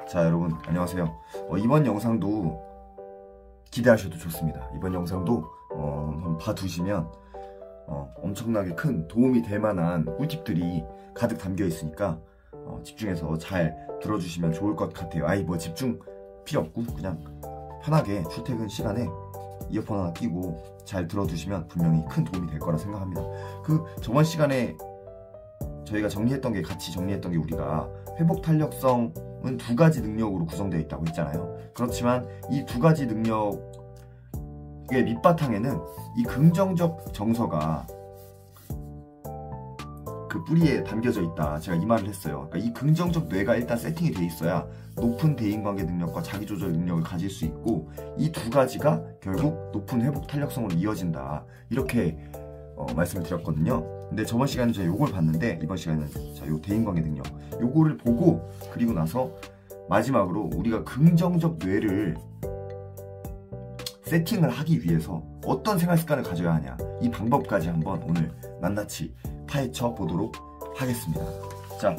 자, 여러분 안녕하세요. 이번 영상도 기대하셔도 좋습니다. 이번 영상도 한번 봐두시면 엄청나게 큰 도움이 될 만한 꿀팁들이 가득 담겨 있으니까 집중해서 잘 들어주시면 좋을 것 같아요. 뭐 집중 필요 없고 그냥 편하게 출퇴근 시간에 이어폰 하나 끼고 잘 들어두시면 분명히 큰 도움이 될 거라 생각합니다. 저번 시간에 저희가 같이 정리했던 게 우리가 회복 탄력성은 두 가지 능력으로 구성되어 있다고 했잖아요. 그렇지만 이 두 가지 능력의 밑바탕에는 이 긍정적 정서가 그 뿌리에 담겨져 있다, 제가 이 말을 했어요. 그러니까 이 긍정적 뇌가 일단 세팅이 돼 있어야 높은 대인관계 능력과 자기조절 능력을 가질 수 있고, 이 두 가지가 결국 높은 회복 탄력성으로 이어진다, 이렇게 말씀을 드렸거든요. 근데 저번 시간에 제가 요걸 봤는데, 이번 시간에는 자, 요 대인관계 능력 요거를 보고, 그리고 나서 마지막으로 우리가 긍정적 뇌를 세팅을 하기 위해서 어떤 생활 습관을 가져야 하냐, 이 방법까지 한번 오늘 낱낱이 파헤쳐 보도록 하겠습니다. 자,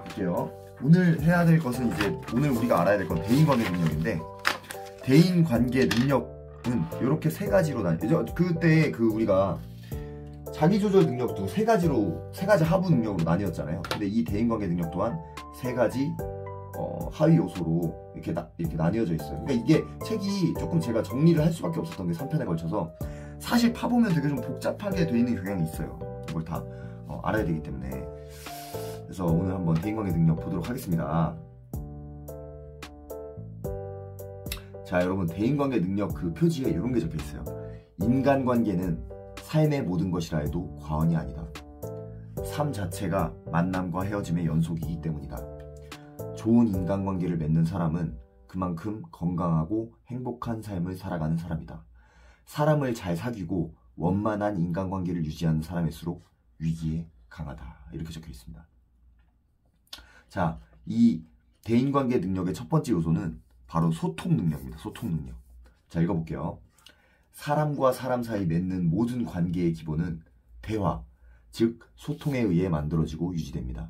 볼게요. 오늘 해야 될 것은 오늘 우리가 알아야 될 건 대인관계 능력인데, 대인관계 능력은 이렇게 세 가지로 나뉘죠. 그때 우리가 자기조절 능력도 세 가지 하부 능력으로 나뉘었잖아요. 근데 이 대인관계 능력 또한 세 가지 하위 요소로 이렇게 나뉘어져 있어요. 그러니까 이게 책이 조금 제가 정리를 할 수밖에 없었던 게 3편에 걸쳐서, 사실 파보면 되게 좀 복잡하게 돼 있는 경향이 있어요. 이걸 다 알아야 되기 때문에. 그래서 오늘 한번 대인관계 능력 보도록 하겠습니다. 자, 여러분, 대인관계 능력 그 표지에 이런 게 적혀 있어요. 인간관계는 삶의 모든 것이라 해도 과언이 아니다. 삶 자체가 만남과 헤어짐의 연속이기 때문이다. 좋은 인간관계를 맺는 사람은 그만큼 건강하고 행복한 삶을 살아가는 사람이다. 사람을 잘 사귀고 원만한 인간관계를 유지하는 사람일수록 위기에 강하다, 이렇게 적혀 있습니다. 자, 이 대인관계 능력의 첫 번째 요소는 바로 소통 능력입니다. 소통 능력. 자, 읽어볼게요. 사람과 사람 사이 맺는 모든 관계의 기본은 대화, 즉 소통에 의해 만들어지고 유지됩니다.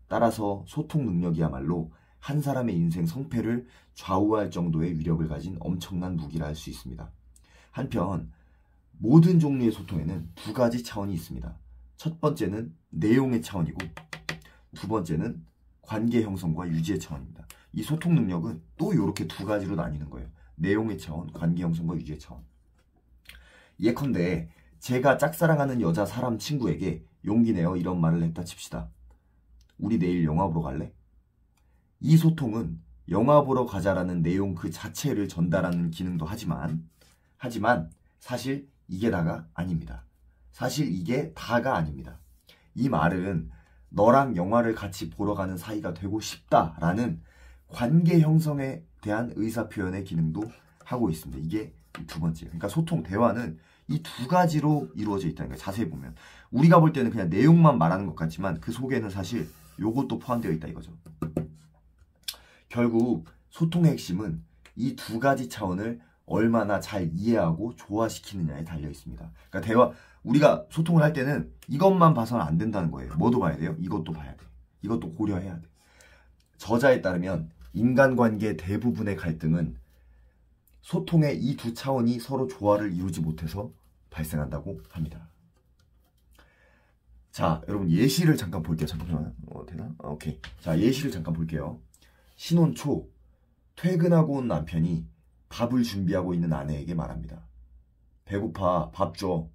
따라서 소통 능력이야말로 한 사람의 인생 성패를 좌우할 정도의 위력을 가진 엄청난 무기라 할 수 있습니다. 한편 모든 종류의 소통에는 두 가지 차원이 있습니다. 첫 번째는 내용의 차원이고, 두 번째는 관계 형성과 유지의 차원입니다. 이 소통 능력은 또 이렇게 두 가지로 나뉘는 거예요. 내용의 차원, 관계 형성과 유지의 차원. 예컨대 제가 짝사랑하는 여자 사람 친구에게 용기 내어 이런 말을 했다 칩시다. 우리 내일 영화 보러 갈래? 이 소통은 영화 보러 가자라는 내용 그 자체를 전달하는 기능도 하지만 사실 이게 다가 아닙니다. 사실 이게 다가 아닙니다. 이 말은 너랑 영화를 같이 보러 가는 사이가 되고 싶다라는 관계 형성에 대한 의사표현의 기능도 하고 있습니다. 이게 두 번째. 그러니까 소통, 대화는 이 두 가지로 이루어져 있다는 거예요. 자세히 보면 우리가 볼 때는 그냥 내용만 말하는 것 같지만 그 속에는 사실 요것도 포함되어 있다 이거죠. 결국 소통의 핵심은 이 두 가지 차원을 얼마나 잘 이해하고 조화시키느냐에 달려 있습니다. 그러니까 우리가 소통을 할 때는 이것만 봐서는 안 된다는 거예요. 뭐도 봐야 돼요? 이것도 봐야 돼. 이것도 고려해야 돼. 저자에 따르면 인간관계 대부분의 갈등은 소통의 이 두 차원이 서로 조화를 이루지 못해서 발생한다고 합니다. 자, 여러분 예시를 잠깐 볼게요. 잠깐만. 되나? 오케이. 자, 예시를 잠깐 볼게요. 신혼 초 퇴근하고 온 남편이 밥을 준비하고 있는 아내에게 말합니다. 배고파, 밥 줘.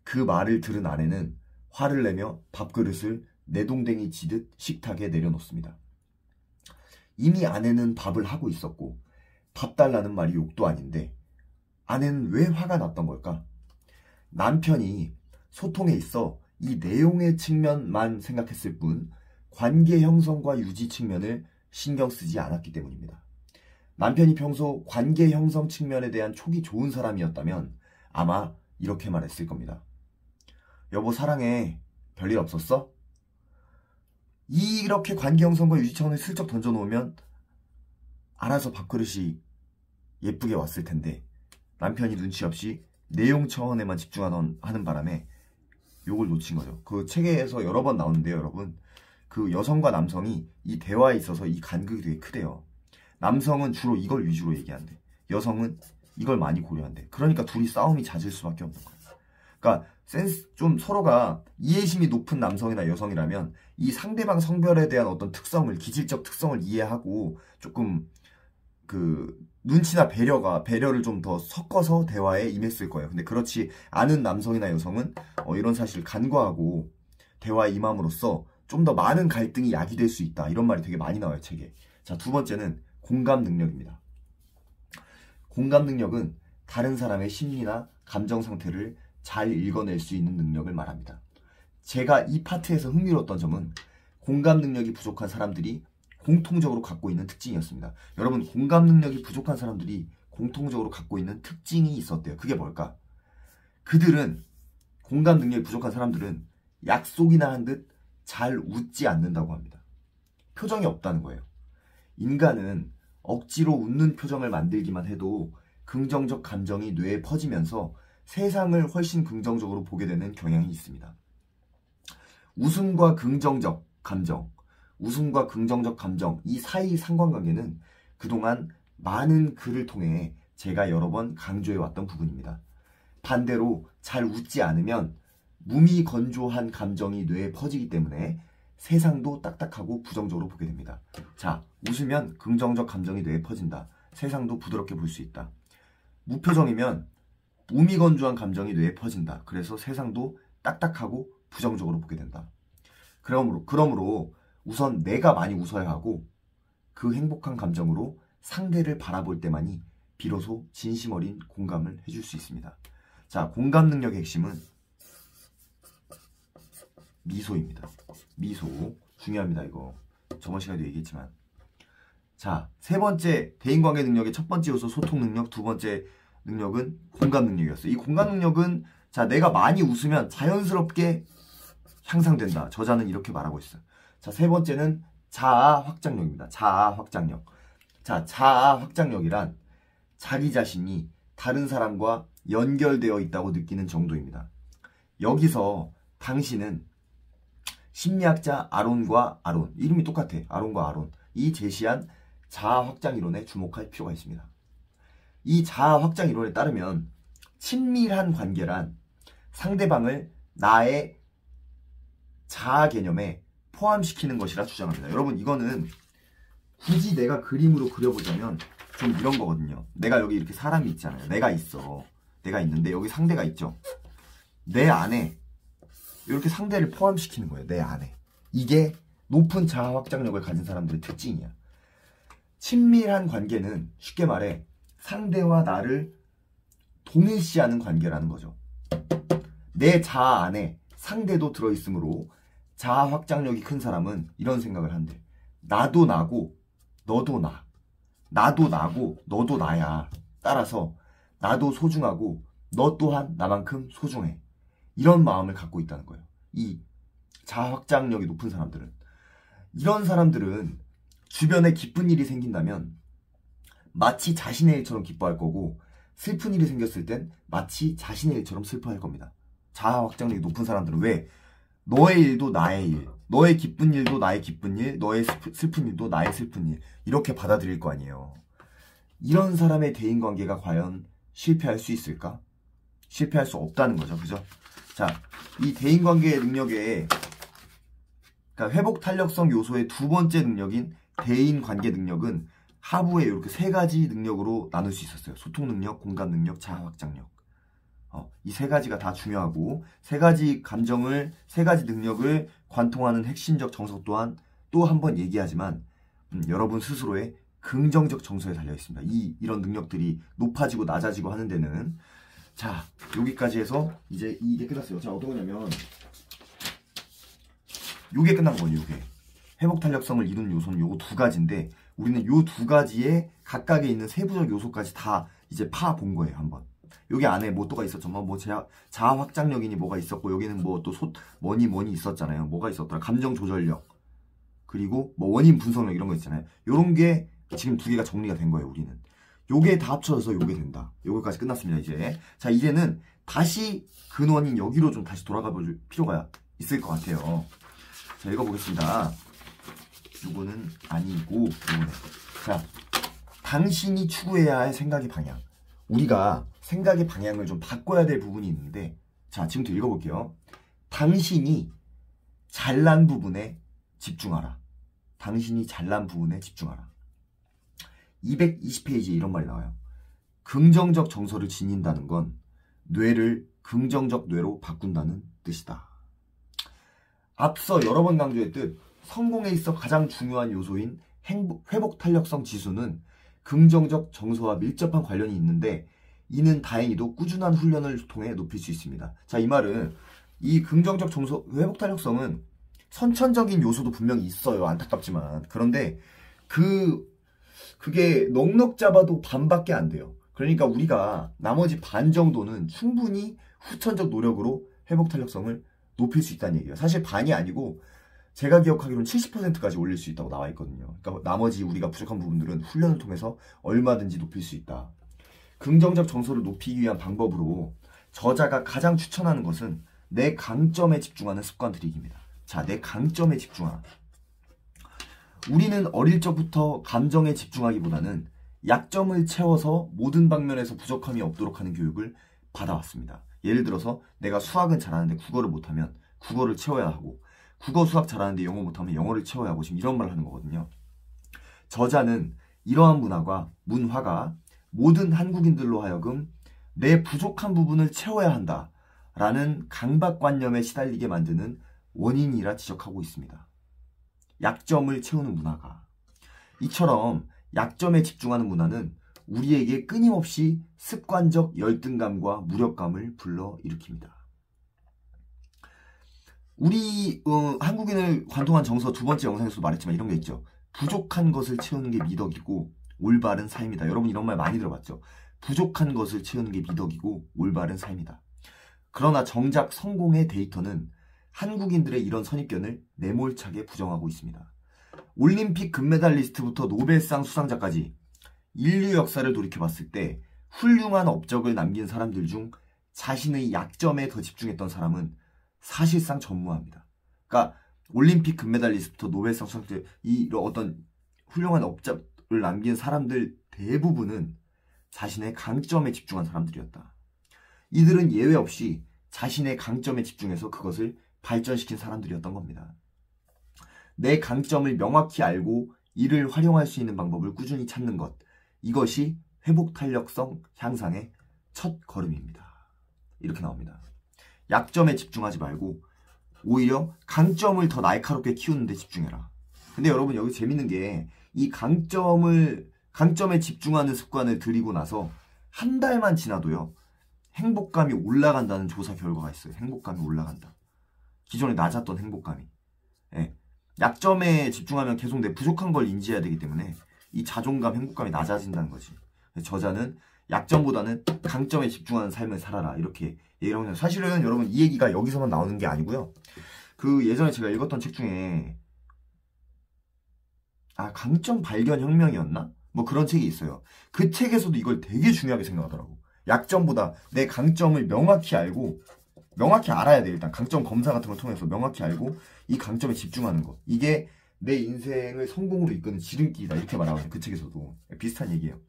그 말을 들은 아내는 화를 내며 밥그릇을 내동댕이 치듯 식탁에 내려놓습니다. 이미 아내는 밥을 하고 있었고 밥 달라는 말이 욕도 아닌데 아내는 왜 화가 났던 걸까? 남편이 소통에 있어 이 내용의 측면만 생각했을 뿐 관계 형성과 유지 측면을 신경 쓰지 않았기 때문입니다. 남편이 평소 관계 형성 측면에 대한 촉이 좋은 사람이었다면 아마 이렇게 말했을 겁니다. 여보 사랑해. 별일 없었어? 이렇게 관계 형성과 유지 차원을 슬쩍 던져놓으면 알아서 밥그릇이 예쁘게 왔을 텐데, 남편이 눈치 없이 내용 차원에만 집중하는 바람에 요걸 놓친 거죠. 그 책에서 여러 번 나오는데요, 여러분. 그 여성과 남성이 이 대화에 있어서 이 간극이 되게 크대요. 남성은 주로 이걸 위주로 얘기한대. 여성은 이걸 많이 고려한대. 그러니까 둘이 싸움이 잦을 수밖에 없는 거예요. 그러니까 좀 서로가 이해심이 높은 남성이나 여성이라면 이 상대방 성별에 대한 어떤 특성을, 기질적 특성을 이해하고 조금 그 눈치나 배려를 좀 더 섞어서 대화에 임했을 거예요. 근데 그렇지 않은 남성이나 여성은 이런 사실을 간과하고 대화에 임함으로써 좀 더 많은 갈등이 야기될 수 있다. 이런 말이 되게 많이 나와요, 책에. 자, 두 번째는 공감 능력입니다. 공감 능력은 다른 사람의 심리나 감정 상태를 잘 읽어낼 수 있는 능력을 말합니다. 제가 이 파트에서 흥미로웠던 점은 공감 능력이 부족한 사람들이 공통적으로 갖고 있는 특징이었습니다. 여러분, 공감 능력이 부족한 사람들이 공통적으로 갖고 있는 특징이 있었대요. 그게 뭘까? 그들은, 공감 능력이 부족한 사람들은 약속이나 한 듯 잘 웃지 않는다고 합니다. 표정이 없다는 거예요. 인간은 억지로 웃는 표정을 만들기만 해도 긍정적 감정이 뇌에 퍼지면서 세상을 훨씬 긍정적으로 보게 되는 경향이 있습니다. 웃음과 긍정적 감정, 이 사이 상관관계는 그동안 많은 글을 통해 제가 여러 번 강조해왔던 부분입니다. 반대로 잘 웃지 않으면 무미건조한 감정이 뇌에 퍼지기 때문에 세상도 딱딱하고 부정적으로 보게 됩니다. 자, 웃으면 긍정적 감정이 뇌에 퍼진다. 세상도 부드럽게 볼 수 있다. 무표정이면 무미건조한 감정이 뇌에 퍼진다. 그래서 세상도 딱딱하고 부정적으로 보게 된다. 그러므로 우선 내가 많이 웃어야 하고 그 행복한 감정으로 상대를 바라볼 때만이 비로소 진심 어린 공감을 해줄 수 있습니다. 자, 공감 능력의 핵심은 미소입니다. 미소. 중요합니다, 이거. 저번 시간에도 얘기했지만. 자, 세 번째 대인관계 능력의 첫 번째 요소 소통 능력, 두 번째 능력은 공감 능력이었어요. 이 공감 능력은 자, 내가 많이 웃으면 자연스럽게 향상된다. 저자는 이렇게 말하고 있어요. 자, 세 번째는 자아 확장력입니다. 자아 확장력. 자, 자아 확장력이란 자기 자신이 다른 사람과 연결되어 있다고 느끼는 정도입니다. 여기서 당신은 심리학자 아론과 아론, 이름이 똑같아. 아론과 아론. 이 제시한 자아 확장 이론에 주목할 필요가 있습니다. 이 자아 확장 이론에 따르면 친밀한 관계란 상대방을 나의 자아 개념에 포함시키는 것이라 주장합니다. 여러분, 이거는 굳이 내가 그림으로 그려보자면 좀 이런 거거든요. 내가 여기 이렇게 사람이 있잖아요. 내가 있어. 내가 있는데 여기 상대가 있죠. 내 안에 이렇게 상대를 포함시키는 거예요. 내 안에. 이게 높은 자아 확장력을 가진 사람들의 특징이야. 친밀한 관계는 쉽게 말해 상대와 나를 동일시하는 관계라는 거죠. 내 자아 안에 상대도 들어있으므로 자아 확장력이 큰 사람은 이런 생각을 한대. 나도 나고 너도 나. 나도 나고 너도 나야. 따라서 나도 소중하고 너 또한 나만큼 소중해. 이런 마음을 갖고 있다는 거예요. 이 자아 확장력이 높은 사람들은. 이런 사람들은 주변에 기쁜 일이 생긴다면 마치 자신의 일처럼 기뻐할 거고, 슬픈 일이 생겼을 땐 마치 자신의 일처럼 슬퍼할 겁니다. 자아 확장력이 높은 사람들은 왜? 너의 일도 나의 일, 너의 기쁜 일도 나의 기쁜 일, 너의 슬픈 일도 나의 슬픈 일, 이렇게 받아들일 거 아니에요. 이런 사람의 대인관계가 과연 실패할 수 있을까? 실패할 수 없다는 거죠. 그죠? 자, 이 대인관계 능력의, 그러니까 회복 탄력성 요소의 두 번째 능력인 대인관계 능력은 하부에 이렇게 세 가지 능력으로 나눌 수 있었어요. 소통 능력, 공감 능력, 자아 확장력. 이 세 가지가 다 중요하고, 세 가지 감정을, 세 가지 능력을 관통하는 핵심적 정석 또한 또 한 번 얘기하지만 여러분 스스로의 긍정적 정서에 달려 있습니다. 이런 능력들이 높아지고 낮아지고 하는 데는. 자, 여기까지 해서 이제 이게 끝났어요. 자, 어떤 거냐면 요게 끝난 거예요. 요게 회복 탄력성을 이루는 요소는 요거 두 가지인데, 우리는 요 두 가지에 각각에 있는 세부적 요소까지 다 이제 파본 거예요. 한번 여기 안에 뭐 또가 있었죠. 뭐 자아 확장력이니 뭐가 있었고, 여기는 뭐 또 뭐니 있었잖아요. 뭐가 있었더라. 감정 조절력, 그리고 뭐 원인 분석력, 이런 거 있잖아요. 요런 게 지금 두 개가 정리가 된 거예요. 우리는 요게 다 합쳐져서 요게 된다. 요거까지 끝났습니다. 이제 자, 이제는 다시 근원인 여기로 좀 다시 돌아가 볼 필요가 있을 것 같아요. 자, 읽어보겠습니다. 요거는 아니고 요거네. 자, 당신이 추구해야 할 생각의 방향. 우리가 생각의 방향을 좀 바꿔야 될 부분이 있는데, 자, 지금부터 읽어볼게요. 당신이 잘난 부분에 집중하라. 당신이 잘난 부분에 집중하라. 220페이지에 이런 말이 나와요. 긍정적 정서를 지닌다는 건 뇌를 긍정적 뇌로 바꾼다는 뜻이다. 앞서 여러 번 강조했듯 성공에 있어 가장 중요한 요소인 회복 탄력성 지수는 긍정적 정서와 밀접한 관련이 있는데, 이는 다행히도 꾸준한 훈련을 통해 높일 수 있습니다. 자, 이 말은 이 긍정적 정서, 회복 탄력성은 선천적인 요소도 분명히 있어요. 안타깝지만. 그런데 그게 넉넉 잡아도 반밖에 안 돼요. 그러니까 우리가 나머지 반 정도는 충분히 후천적 노력으로 회복 탄력성을 높일 수 있다는 얘기예요. 사실 반이 아니고 제가 기억하기로는 70%까지 올릴 수 있다고 나와 있거든요. 그러니까 나머지 우리가 부족한 부분들은 훈련을 통해서 얼마든지 높일 수 있다. 긍정적 정서를 높이기 위한 방법으로 저자가 가장 추천하는 것은 내 강점에 집중하는 습관 들이기입니다. 자, 내 강점에 집중하라. 우리는 어릴 적부터 감정에 집중하기보다는 약점을 채워서 모든 방면에서 부족함이 없도록 하는 교육을 받아왔습니다. 예를 들어서 내가 수학은 잘하는데 국어를 못하면 국어를 채워야 하고, 국어 수학 잘하는데 영어 못하면 영어를 채워야 하고, 지금 이런 말 하는 거거든요. 저자는 이러한 문화가 모든 한국인들로 하여금 내 부족한 부분을 채워야 한다라는 강박관념에 시달리게 만드는 원인이라 지적하고 있습니다. 약점을 채우는 문화가. 이처럼 약점에 집중하는 문화는 우리에게 끊임없이 습관적 열등감과 무력감을 불러일으킵니다. 우리 한국인을 관통한 정서 두 번째 영상에서도 말했지만 이런 게 있죠. 부족한 것을 채우는 게 미덕이고 올바른 삶이다. 여러분 이런 말 많이 들어봤죠. 부족한 것을 채우는 게 미덕이고 올바른 삶이다. 그러나 정작 성공의 데이터는 한국인들의 이런 선입견을 매몰차게 부정하고 있습니다. 올림픽 금메달리스트부터 노벨상 수상자까지 인류 역사를 돌이켜봤을 때 훌륭한 업적을 남긴 사람들 중 자신의 약점에 더 집중했던 사람은 사실상 전무합니다. 그러니까 올림픽 금메달리스트부터 노벨상 수상자, 이 어떤 훌륭한 업적을 남긴 사람들 대부분은 자신의 강점에 집중한 사람들이었다. 이들은 예외 없이 자신의 강점에 집중해서 그것을 발전시킨 사람들이었던 겁니다. 내 강점을 명확히 알고 이를 활용할 수 있는 방법을 꾸준히 찾는 것, 이것이 회복 탄력성 향상의 첫 걸음입니다. 이렇게 나옵니다. 약점에 집중하지 말고 오히려 강점을 더 날카롭게 키우는 데 집중해라. 근데 여러분 여기 재밌는 게 이 강점에 집중하는 습관을 들이고 나서 한 달만 지나도요, 행복감이 올라간다는 조사 결과가 있어요. 행복감이 올라간다. 기존에 낮았던 행복감이. 예. 약점에 집중하면 계속 내 부족한 걸 인지해야 되기 때문에 이 자존감, 행복감이 낮아진다는 거지. 저자는 약점보다는 강점에 집중하는 삶을 살아라, 이렇게 얘기를 하면, 사실은 여러분 이 얘기가 여기서만 나오는 게 아니고요. 그 예전에 제가 읽었던 책 중에 강점 발견 혁명이었나? 뭐 그런 책이 있어요. 그 책에서도 이걸 되게 중요하게 생각하더라고. 약점보다 내 강점을 명확히 알고, 명확히 알아야 돼. 일단 강점 검사 같은 걸 통해서 명확히 알고 이 강점에 집중하는 거, 이게 내 인생을 성공으로 이끄는 지름길이다, 이렇게 말하거든요. 그 책에서도 비슷한 얘기예요.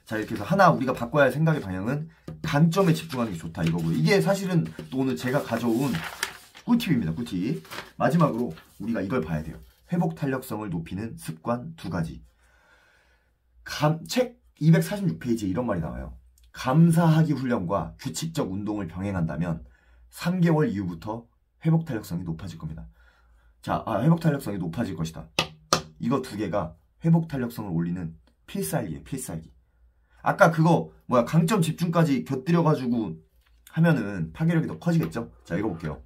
자, 이렇게 해서 하나 우리가 바꿔야 할 생각의 방향은 강점에 집중하는 게 좋다, 이거고요. 이게 사실은 또 오늘 제가 가져온 꿀팁입니다. 꿀팁. 마지막으로 우리가 이걸 봐야 돼요. 회복 탄력성을 높이는 습관 2가지. 책 246페이지에 이런 말이 나와요. 감사하기 훈련과 규칙적 운동을 병행한다면 3개월 이후부터 회복 탄력성이 높아질 겁니다. 자, 회복 탄력성이 높아질 것이다. 이거 2개가 회복 탄력성을 올리는 필살기예요. 필살기. 아까 그거 강점 집중까지 곁들여가지고 하면은 파괴력이 더 커지겠죠? 자, 읽어볼게요.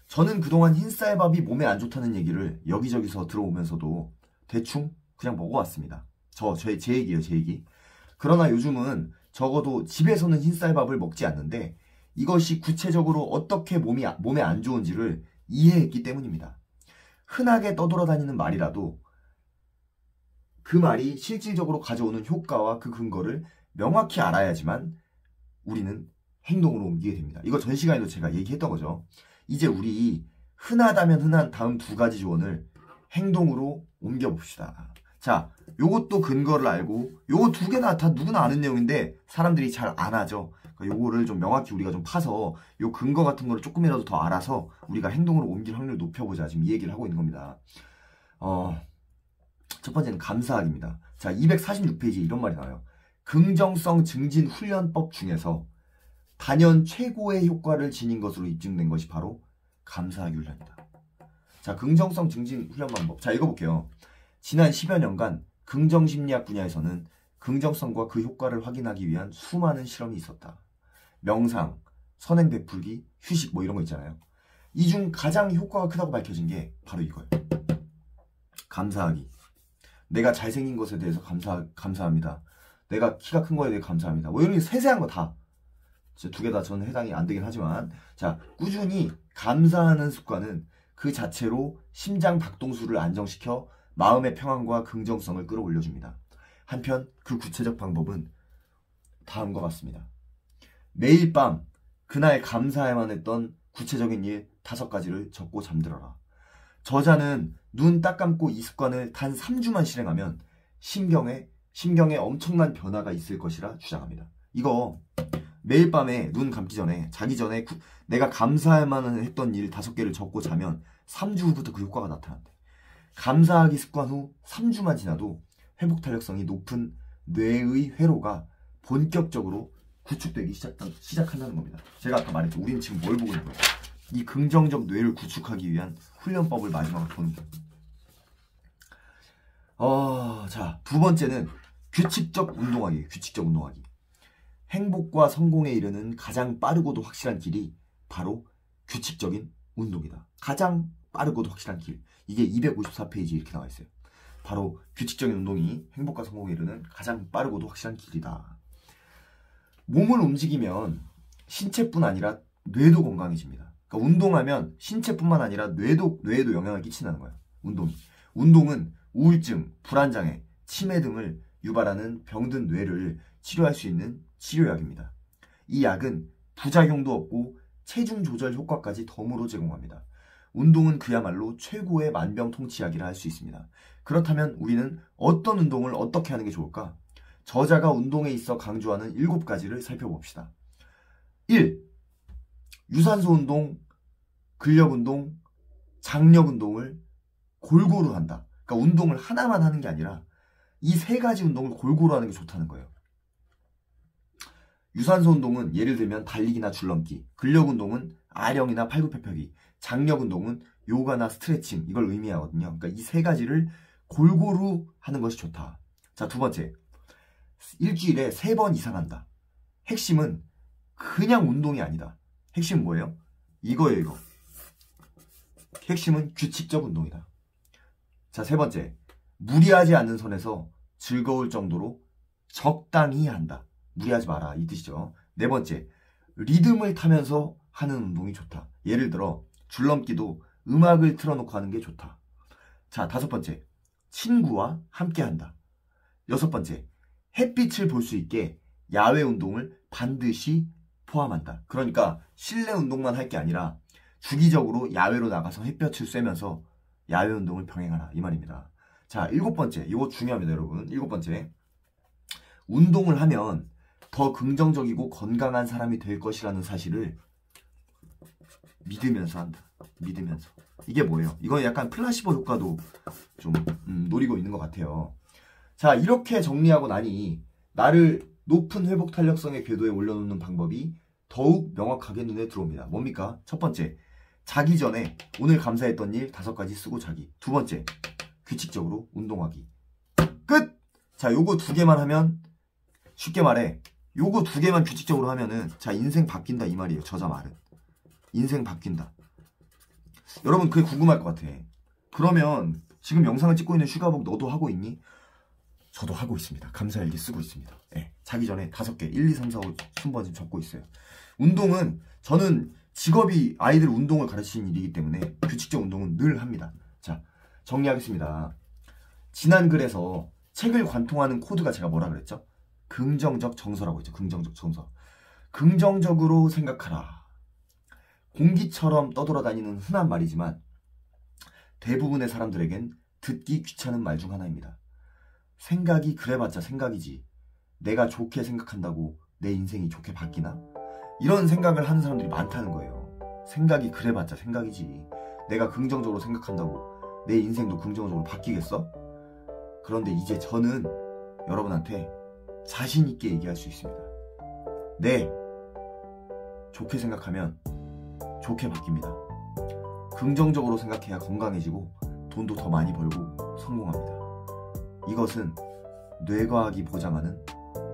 저는 그동안 흰쌀밥이 몸에 안 좋다는 얘기를 여기저기서 들어오면서도 대충 그냥 먹어왔습니다. 제 얘기예요, 제 얘기. 그러나 요즘은 적어도 집에서는 흰쌀밥을 먹지 않는데 이것이 구체적으로 어떻게 몸에 안 좋은지를 이해했기 때문입니다. 흔하게 떠돌아다니는 말이라도 그 말이 실질적으로 가져오는 효과와 그 근거를 명확히 알아야지만 우리는 행동으로 옮기게 됩니다. 이거 전 시간에도 제가 얘기했던 거죠. 이제 우리 흔하다면 흔한 다음 두 가지 조언을 행동으로 옮겨봅시다. 자, 요것도 근거를 알고, 요거 두 개나 다 누구나 아는 내용인데 사람들이 잘 안 하죠. 그러니까 요거를 좀 명확히 우리가 좀 파서 요 근거 같은 거를 조금이라도 더 알아서 우리가 행동으로 옮길 확률을 높여보자. 지금 이 얘기를 하고 있는 겁니다. 첫 번째는 감사하기입니다. 자, 246페이지에 이런 말이 나와요. 긍정성 증진 훈련법 중에서 단연 최고의 효과를 지닌 것으로 입증된 것이 바로 감사하기 훈련이다. 자, 긍정성 증진 훈련 방법. 자, 읽어볼게요. 지난 10여 년간 긍정심리학 분야에서는 긍정성과 그 효과를 확인하기 위한 수많은 실험이 있었다. 명상, 선행 베풀기, 휴식 뭐 이런 거 있잖아요. 이 중 가장 효과가 크다고 밝혀진 게 바로 이거예요. 감사하기. 내가 잘생긴 것에 대해서 감사합니다. 내가 키가 큰 거에 대해 감사합니다. 뭐 이런 세세한 거 다. 두 개 다 저는 해당이 안 되긴 하지만, 자, 꾸준히 감사하는 습관은 그 자체로 심장 박동수를 안정시켜 마음의 평안과 긍정성을 끌어올려줍니다. 한편 그 구체적 방법은 다음과 같습니다. 매일 밤 그날 감사해야만 했던 구체적인 일 5가지를 적고 잠들어라. 저자는 눈 딱 감고 이 습관을 단 3주만 실행하면 심경에 엄청난 변화가 있을 것이라 주장합니다. 이거 매일 밤에 눈 감기 전에, 자기 전에 내가 감사해야만 했던 일 5개를 적고 자면 3주 후부터 그 효과가 나타난대. 감사하기 습관 후 3주만 지나도 회복 탄력성이 높은 뇌의 회로가 본격적으로 구축되기 시작한다는 겁니다. 제가 아까 말했죠. 우리는 지금 뭘 보고 있는 거예요? 이 긍정적 뇌를 구축하기 위한 훈련법을 마지막으로 보는 거예요. 자, 두 번째는 규칙적 운동하기. 규칙적 운동하기. 행복과 성공에 이르는 가장 빠르고도 확실한 길이 바로 규칙적인 운동이다. 가장 빠르고도 확실한 길. 이게 254페이지에 이렇게 나와 있어요. 바로 규칙적인 운동이 행복과 성공에 이르는 가장 빠르고도 확실한 길이다. 몸을 움직이면 신체뿐 아니라 뇌도 건강해집니다. 그러니까 운동하면 신체뿐만 아니라 뇌도 영향을 끼친다는 거예요. 운동은 우울증, 불안장애, 치매 등을 유발하는 병든 뇌를 치료할 수 있는 치료약입니다. 이 약은 부작용도 없고 체중 조절 효과까지 덤으로 제공합니다. 운동은 그야말로 최고의 만병통치약이라 할 수 있습니다. 그렇다면 우리는 어떤 운동을 어떻게 하는 게 좋을까? 저자가 운동에 있어 강조하는 7가지를 살펴봅시다. 1. 유산소 운동, 근력 운동, 장력 운동을 골고루 한다. 그러니까 운동을 하나만 하는 게 아니라 이 3가지 운동을 골고루 하는 게 좋다는 거예요. 유산소 운동은 예를 들면 달리기나 줄넘기, 근력 운동은 아령이나 팔굽혀펴기, 장력 운동은 요가나 스트레칭, 이걸 의미하거든요. 그러니까 이 3가지를 골고루 하는 것이 좋다. 자, 두 번째. 일주일에 3번 이상 한다. 핵심은 그냥 운동이 아니다. 핵심은 뭐예요? 이거예요, 이거. 핵심은 규칙적 운동이다. 자, 세 번째. 무리하지 않는 선에서 즐거울 정도로 적당히 한다. 무리하지 마라, 이 뜻이죠. 네 번째. 리듬을 타면서 하는 운동이 좋다. 예를 들어 줄넘기도 음악을 틀어놓고 하는 게 좋다. 자, 5번째. 친구와 함께 한다. 6번째. 햇빛을 볼 수 있게 야외 운동을 반드시 포함한다. 그러니까 실내 운동만 할 게 아니라 주기적으로 야외로 나가서 햇볕을 쐬면서 야외 운동을 병행하라, 이 말입니다. 자, 7번째. 이거 중요합니다, 여러분. 7번째. 운동을 하면 더 긍정적이고 건강한 사람이 될 것이라는 사실을 믿으면서 한다. 믿으면서. 이게 뭐예요? 이건 약간 플라시보 효과도 좀 노리고 있는 것 같아요. 자, 이렇게 정리하고 나니 나를 높은 회복 탄력성의 궤도에 올려놓는 방법이 더욱 명확하게 눈에 들어옵니다. 뭡니까? 첫 번째, 자기 전에 오늘 감사했던 일 5가지 쓰고 자기. 두 번째, 규칙적으로 운동하기. 끝! 자, 요거 2개만 하면, 쉽게 말해, 요거 2개만 규칙적으로 하면은, 자, 인생 바뀐다, 이 말이에요. 저자 말은. 인생 바뀐다. 여러분, 그게 궁금할 것 같아. 그러면 지금 영상을 찍고 있는 슈가복 너도 하고 있니? 저도 하고 있습니다. 감사일기 쓰고 있습니다. 네, 자기 전에 5개, 1, 2, 3, 4, 5 순번 지금 적고 있어요. 운동은, 저는 직업이 아이들 운동을 가르치는 일이기 때문에 규칙적 운동은 늘 합니다. 자, 정리하겠습니다. 지난 글에서 책을 관통하는 코드가 제가 뭐라 그랬죠? 긍정적 정서라고 했죠. 긍정적 정서. 긍정적으로 생각하라. 공기처럼 떠돌아다니는 흔한 말이지만 대부분의 사람들에겐 듣기 귀찮은 말 중 하나입니다. 생각이 그래봤자 생각이지. 내가 좋게 생각한다고 내 인생이 좋게 바뀌나? 이런 생각을 하는 사람들이 많다는 거예요. 생각이 그래봤자 생각이지. 내가 긍정적으로 생각한다고 내 인생도 긍정적으로 바뀌겠어? 그런데 이제 저는 여러분한테 자신 있게 얘기할 수 있습니다. 네, 좋게 생각하면 좋게 바뀝니다. 긍정적으로 생각해야 건강해지고 돈도 더 많이 벌고 성공합니다. 이것은 뇌과학이 보장하는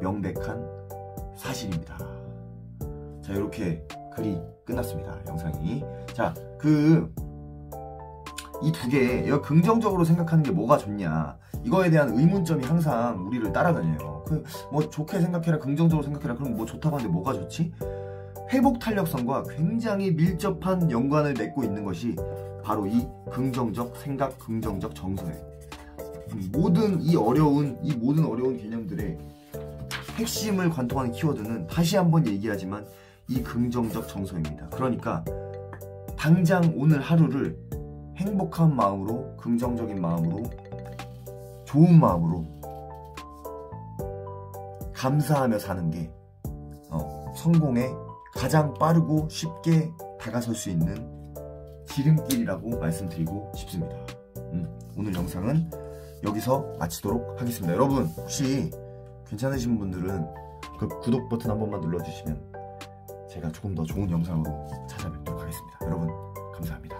명백한 사실입니다. 자, 이렇게 글이 끝났습니다. 영상이. 자, 이 두 개, 긍정적으로 생각하는 게 뭐가 좋냐, 이거에 대한 의문점이 항상 우리를 따라다녀요. 뭐 좋게 생각해라, 긍정적으로 생각해라, 그럼 뭐 좋다고 하는데 뭐가 좋지? 회복 탄력성과 굉장히 밀접한 연관을 맺고 있는 것이 바로 이 긍정적 생각, 긍정적 정서예요. 모든 어려운 개념들의 핵심을 관통하는 키워드는 다시 한번 얘기하지만 이 긍정적 정서입니다. 그러니까 당장 오늘 하루를 행복한 마음으로, 긍정적인 마음으로, 좋은 마음으로 감사하며 사는 게 성공에 가장 빠르고 쉽게 다가설 수 있는 지름길이라고 말씀드리고 싶습니다. 오늘 영상은 여기서 마치도록 하겠습니다. 여러분, 혹시 괜찮으신 분들은 그 구독 버튼 한 번만 눌러주시면 제가 조금 더 좋은 영상으로 찾아뵙도록 하겠습니다. 여러분, 감사합니다.